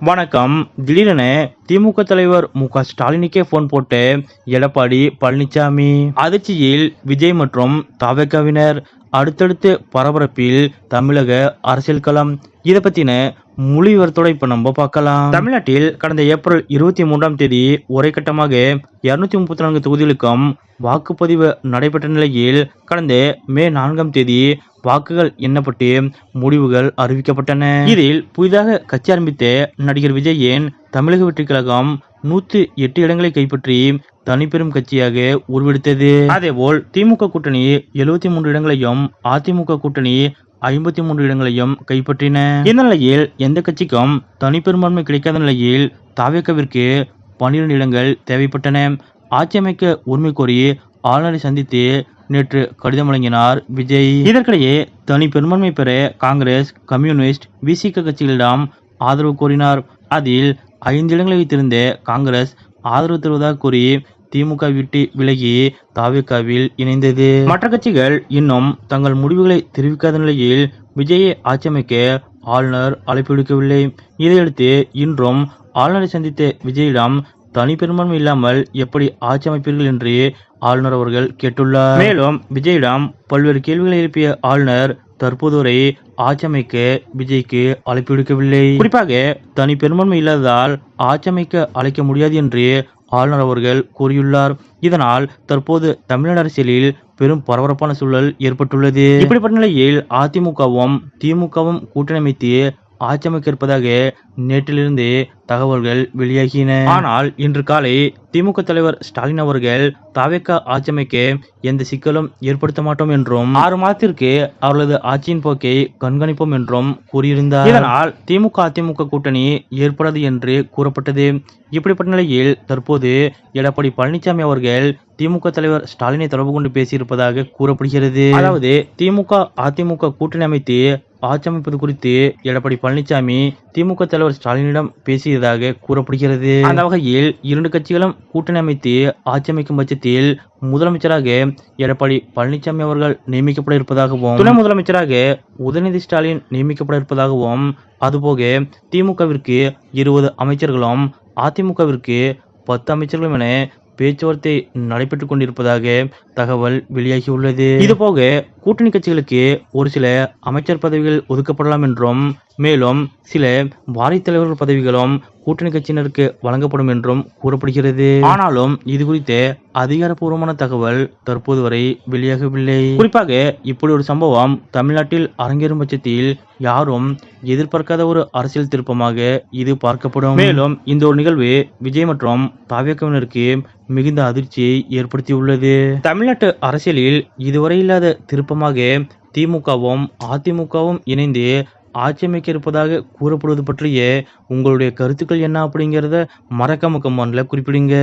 வணக்கம். திடீரென திமுக தலைவர் மு.க.ஸ்டாலினுக்கே போன் போட்டு எடப்பாடி பழனிசாமி. அதிர்ச்சியில் விஜய் மற்றும் தவேகாவினர். அடுத்தடுத்து பரபரப்பில் தமிழக அரசியல் களம். இதை பத்தின முழு விவரத்தோட இப்ப நம்ம பார்க்கலாம். தமிழ்நாட்டில் கடந்த ஏப்ரல் 23ஆம் தேதி ஒரே கட்டமாக 234 தொகுதிகளுக்கும் வாக்குப்பதிவு நடைபெற்ற நிலையில் கடந்த மே 4ஆம் தேதி வாக்குகள் எண்ணப்பட்டு முடிவுகள் அறிவிக்கப்பட்டன. இதில் புதிதாக கட்சி ஆரம்பித்த நடிகர் விஜயின் தமிழக வெற்றி கழகம் 108 இடங்களை கைப்பற்றி தனிப்பெரும் கட்சியாக உருவெடுத்தது. அதேபோல் திமுக கூட்டணி 73 இடங்களையும் அதிமுக கூட்டணி 53 இடங்களையும் கைப்பற்றின. இந்த நிலையில் எந்த கட்சிக்கும் தனிப்பெரும்பான்மை கிடைக்காத நிலையில் தவேகாவிற்கு 12 இடங்கள் தேவைப்பட்டன. ஆட்சி அமைக்க உரிமை கோரி ஆளுநரை சந்தித்து நேற்று கடிதம் வழங்கினார் விஜய். இதற்கிடையே தனி பெரும்பான்மை பெற காங்கிரஸ், கம்யூனிஸ்ட், விசிக கட்சிகளிடம் ஆதரவு கோரினார். அதில் 5 இடங்களை வைத்திருந்த காங்கிரஸ் ஆதரவு தருவதாக கூறி திமுக விட்டு விலகி தவேகாவில் இணைந்தது. மற்ற கட்சிகள் இன்னும் தங்கள் முடிவுகளை தெரிவிக்காத நிலையில் விஜயை ஆட்சி அமைக்க ஆளுநர் அழைப்பு விடுக்கவில்லை. இதையடுத்து இன்றும் ஆளுநரை சந்தித்த விஜயிடம் தனி பெரும்பான்மை இல்லாமல் எப்படி ஆட்சி அமைப்பீர்கள் என்று ஆளுநர் அவர்கள் கேட்டுள்ளார். மேலும் விஜயிடம் பல்வேறு கேள்விகளை எழுப்பிய ஆளுநர் தற்போது வரை ஆட்சி அமைக்க விஜய்க்கு அழைப்பு விடுக்கவில்லை. குறிப்பாக தனி பெரும்பான்மை இல்லாததால் ஆட்சி அமைக்க அழைக்க முடியாது என்று ஆளுநர் அவர்கள் கூறியுள்ளார். இதனால் தற்போது தமிழ்நாடு அரசியலில் பெரும் பரபரப்பான சூழல் ஏற்பட்டுள்ளது. இப்படிப்பட்ட நிலையில் அதிமுகவும் திமுகவும் கூட்டணி அமைத்து ஆட்சி அமைக்க இருப்பதாக நேற்றிலிருந்து தகவல்கள் வெளியாகின. ஆனால் இன்று காலை திமுக தலைவர் ஸ்டாலின் அவர்கள் தவேகா ஆட்சி அமைக்க எந்த சிக்கலும் ஏற்படுத்த மாட்டோம் என்றும் 6 மாதத்திற்கு அவர்களது ஆட்சியின் போக்கை கண்காணிப்போம் என்றும் கூறியிருந்தார். இதனால் திமுக அதிமுக கூட்டணி ஏற்படாது என்று கூறப்பட்டது. இப்படிப்பட்ட நிலையில் தற்போது எடப்பாடி பழனிசாமி அவர்கள் திமுக தலைவர் ஸ்டாலினை தொடர்பு கொண்டு பேசியிருப்பதாக கூறப்படுகிறது. அதாவது திமுக அதிமுக கூட்டணி அமைத்து ஆட்சி அமைப்பது குறித்து எடப்பாடி பழனிசாமி திமுக தலைவர் ஸ்டாலினிடம் பேசியதாக கூறப்படுகிறது. அந்த வகையில் 2 கட்சிகளும் கூட்டணி அமைத்து ஆட்சி அமைக்கும் பட்சத்தில் முதலமைச்சராக எடப்பாடி பழனிசாமி அவர்கள் நியமிக்கப்பட இருப்பதாகவும், துணை முதலமைச்சராக உதயநிதி ஸ்டாலின் நியமிக்கப்பட இருப்பதாகவும், அதுபோக திமுகவிற்கு 20 அமைச்சர்களும் அதிமுகவிற்கு 10 அமைச்சர்களும் என பேச்சுவார்த்தை நடைபெற்றுக் கொண்டிருப்பதாக தகவல் வெளியாகியுள்ளது. இதுபோக கூட்டணி கட்சிகளுக்கு ஒரு சில அமைச்சர் பதவிகள் ஒதுக்கப்படலாம் என்றும், மேலும் சில வாரிசு தலைவர்கள் பதவிகளும் கூட்டணி கட்சியினருக்கு வழங்கப்படும் என்றும் கூறப்படுகிறது. ஆனாலும் இது குறித்த அதிகாரப்பூர்வமான தகவல் தற்போது வரை வெளியாகவில்லை. குறிப்பாக இப்படி ஒரு சம்பவம் தமிழ்நாட்டில் அரங்கேறும் பட்சத்தில் யாரும் எதிர்பார்க்காத ஒரு அரசியல் திருப்பமாக இது பார்க்கப்படும். மேலும் இந்த ஒரு நிகழ்வு விஜய் மற்றும் தவேகாவினருக்கு மிகுந்த அதிர்ச்சியை ஏற்படுத்தியுள்ளது. தமிழ்நாட்டு அரசியலில் இதுவரை இல்லாத திருப்பமாக திமுகவும் அதிமுகவும் இணைந்து ஆட்சி அமைக்க இருப்பதாக கூறப்படுவது பற்றிய உங்களுடைய கருத்துக்கள் என்ன அப்படிங்கிறத மறக்காம கமெண்ட்ல குறிப்பிடுங்க.